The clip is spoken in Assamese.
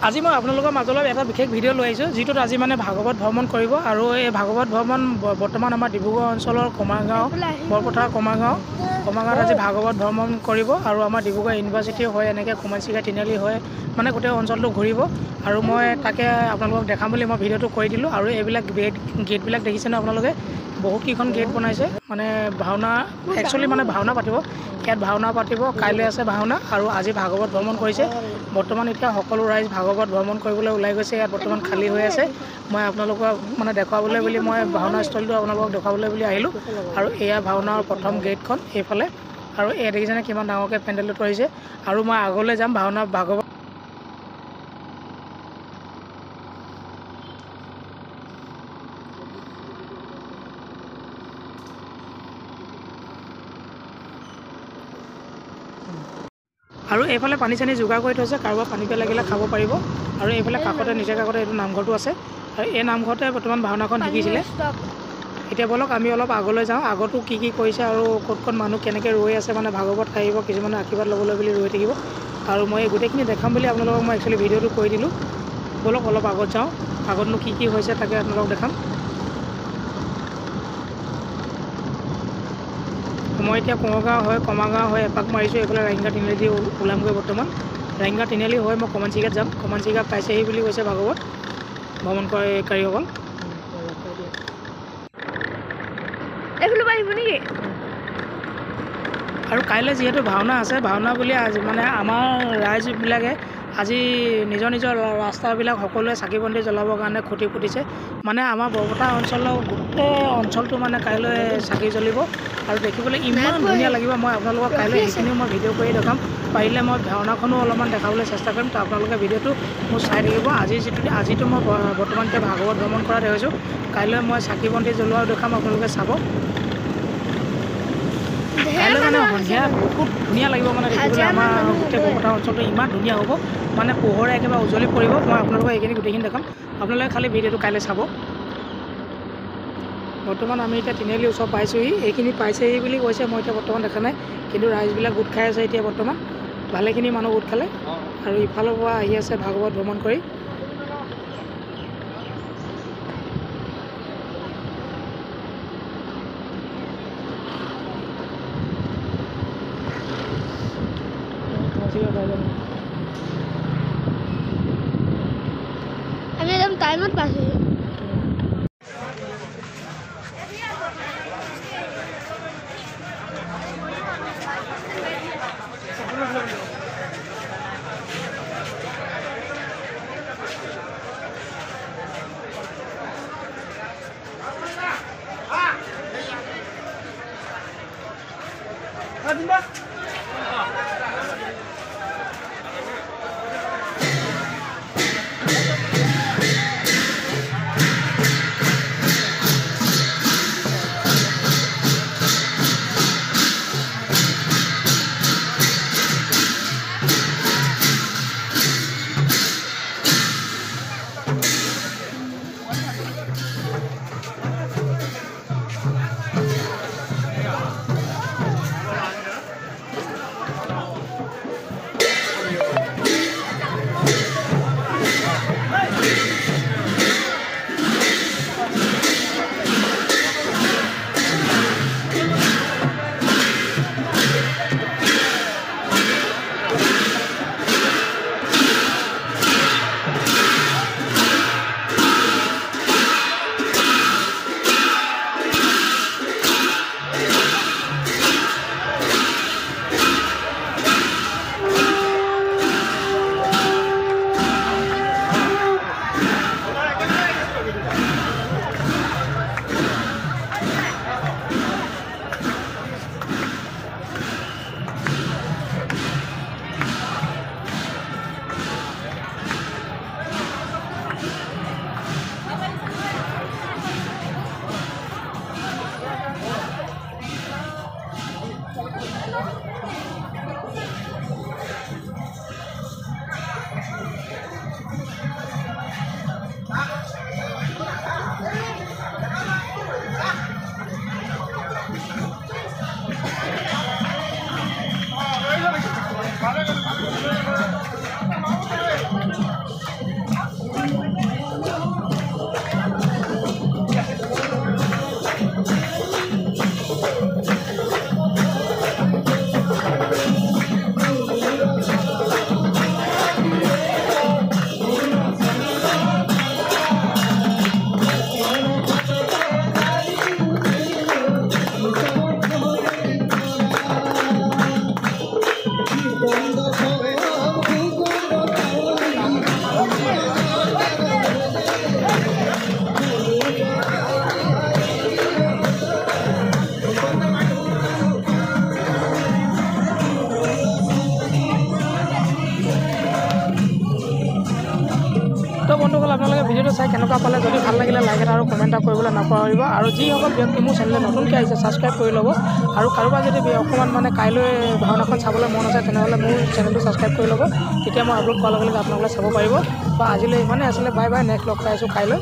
আজি মই আপোনালোকৰ মাজলৈ এটা বিশেষ ভিডিঅ' লৈ আহিছোঁ, যিটোত আজি মানে ভাগৱত ভ্ৰমণ কৰিব। আৰু এই ভাগৱত ভ্ৰমণ বৰ্তমান আমাৰ ডিব্ৰুগড় অঞ্চলৰ কমাৰগাঁও, বৰপথাৰ কমাৰগাঁৱত আজি ভাগৱত ভ্ৰমণ কৰিব। আৰু আমাৰ ডিব্ৰুগড় ইউনিভাৰ্চিটি হৈ এনেকৈ কুমানচিগা তিনিআলি হৈ মানে গোটেই অঞ্চলটো ঘূৰিব। আৰু মই তাকে আপোনালোকক দেখাম বুলি মই ভিডিঅ'টো কৰি দিলোঁ। আৰু এইবিলাক গেটবিলাক দেখিছেনে আপোনালোকে? বহুতকেইখন গেট বনাইছে। মানে ভাওনা একচুৱেলি মানে ভাওনা পাতিব, ইয়াত ভাওনা পাতিব, কাইলৈ আছে ভাওনা আৰু আজি ভাগৱত ভ্ৰমণ কৰিছে। বৰ্তমান এতিয়া সকলো ৰাইজ ভাগৱত ভ্ৰমণ কৰিবলৈ ওলাই গৈছে। ইয়াত বৰ্তমান খালী হৈ আছে। মই আপোনালোকক মানে দেখুৱাবলৈ বুলি মই ভাওনাস্থলীটো আপোনালোকক দেখুৱাবলৈ বুলি আহিলোঁ। আৰু এয়া ভাওনাৰ প্ৰথম গেটখন এইফালে। আৰু এই দেখিছেনে কিমান ডাঙৰকৈ পেণ্ডেলটো কৰিছে। আৰু মই আগলৈ যাম ভাওনা ভাগৱত আৰু এইফালে পানী চানী যোগাৰ কৰি থৈছে, কাৰোবাৰ পানী লাগিলে খাব পাৰিব। আৰু এইফালে কাষতে নিজৰ কাষতে এইটো নামঘৰটো আছে। আৰু এই নামঘৰতে বৰ্তমান ভাওনাখন শিকিছিলে। এতিয়া ব'লক আমি অলপ আগলৈ যাওঁ, আগতো কি কৰিছে আৰু ক'ত ক'ত মানুহ কেনেকৈ ৰৈ আছে, মানে ভাগৱত আহিব, কিছুমানে আশীৰ্বাদ ল'বলৈ বুলি ৰৈ থাকিব। আৰু মই এই গোটেইখিনি দেখাম বুলি আপোনালোকক মই একচুৱেলি ভিডিঅ'টো কৰি দিলোঁ। ব'লক অলপ আগত যাওঁ, আগতনো কি হৈছে তাকে আপোনালোকক দেখাম। মই এতিয়া কমাৰগাঁও হৈ এপাক মাৰিছোঁ। এইফালে ৰাইংগা তিনিআলি দি ওলামগৈ। বৰ্তমান ৰাইংগা তিনিআলি হৈ মই কমানচিগাত যাম। কমানচিগা পাইছেহি বুলি কৈছে ভাগৱত ভ্ৰমণকাৰীসকল। আৰু কাইলৈ যিহেতু ভাওনা আছে, ভাওনা বুলি আজি মানে আমাৰ ৰাইজবিলাকে আজি নিজৰ ৰাস্তাবিলাক সকলোৱে চাকি বন্তি জ্বলাবৰ কাৰণে খুঁটি পুতিছে। মানে আমাৰ বৰপথাৰ অঞ্চলৰ গোটেই অঞ্চলটো মানে কাইলৈ চাকি জ্বলিব। আৰু দেখিবলৈ ইমান ধুনীয়া লাগিব। মই আপোনালোকক কাইলৈ সেইখিনিও মই ভিডিঅ' কৰি দেখাম। পাৰিলে মই ভাওনাখনো অলপমান দেখাবলৈ চেষ্টা কৰিম। তো আপোনালোকে ভিডিঅ'টো মোৰ চাই থাকিব। আজিতো মই বৰ্তমান এতিয়া ভাগৱত ভ্ৰমণ কৰা দেখিছোঁ। কাইলৈ মই চাকি বন্তি জ্বলোৱাও দেখাম, আপোনালোকে চাব। কাইলৈ মানে সন্ধিয়া বহুত ধুনীয়া লাগিব, মানে দেখিবলৈ আমাৰ গোটেই বৰপথাৰ অঞ্চলটো ইমান ধুনীয়া হ'ব, মানে পোহৰে একেবাৰে উজ্বলি পৰিব। মই আপোনালোকক এইখিনি গোটেইখিনি দেখাম, আপোনালোকে খালি ভিডিঅ'টো কাইলৈ চাব। বৰ্তমান আমি এতিয়া তিনিআলি ওচৰ পাইছোঁহি, এইখিনি পাইছেহি বুলি কৈছে। মই এতিয়া বৰ্তমান দেখা নাই, কিন্তু ৰাইজবিলাক গোট খাই আছে এতিয়া বৰ্তমান। ভালেখিনি মানুহ গোট খালে। আৰু ইফালৰ পৰা আহি আছে ভাগৱত ভ্ৰমণ কৰি। আমি একদম টাইমত পাইছোঁ। তো বন্ধুসকল আপোনালোকে ভিডিঅ'টো চাই কেনেকুৱা পালে যদি ভাল লাগিলে লাইক এটা আৰু কমেণ্ট এটা কৰিবলৈ নাপাহৰিব আৰু যিসকল ব্যক্তি মোৰ চেনেললৈ নতুনকৈ আহিছে ছাবস্ক্ৰাইব কৰি ল'ব আৰু কাৰোবাৰ যদি অকণমান মানে কাইলৈ ভাওনাখন চাবলৈ মন আছে তেনেহ'লে মোৰ চেনেলটো ছাবস্ক্ৰাইব কৰি ল'ব তেতিয়া মই আপলোড কৰাৰ লগে লগে আপোনালোকে চাব পাৰিব তো আজিলৈ ইমানেই আছিলে বাই বাই নেক্সট লগ পাই আছোঁ কাইলৈ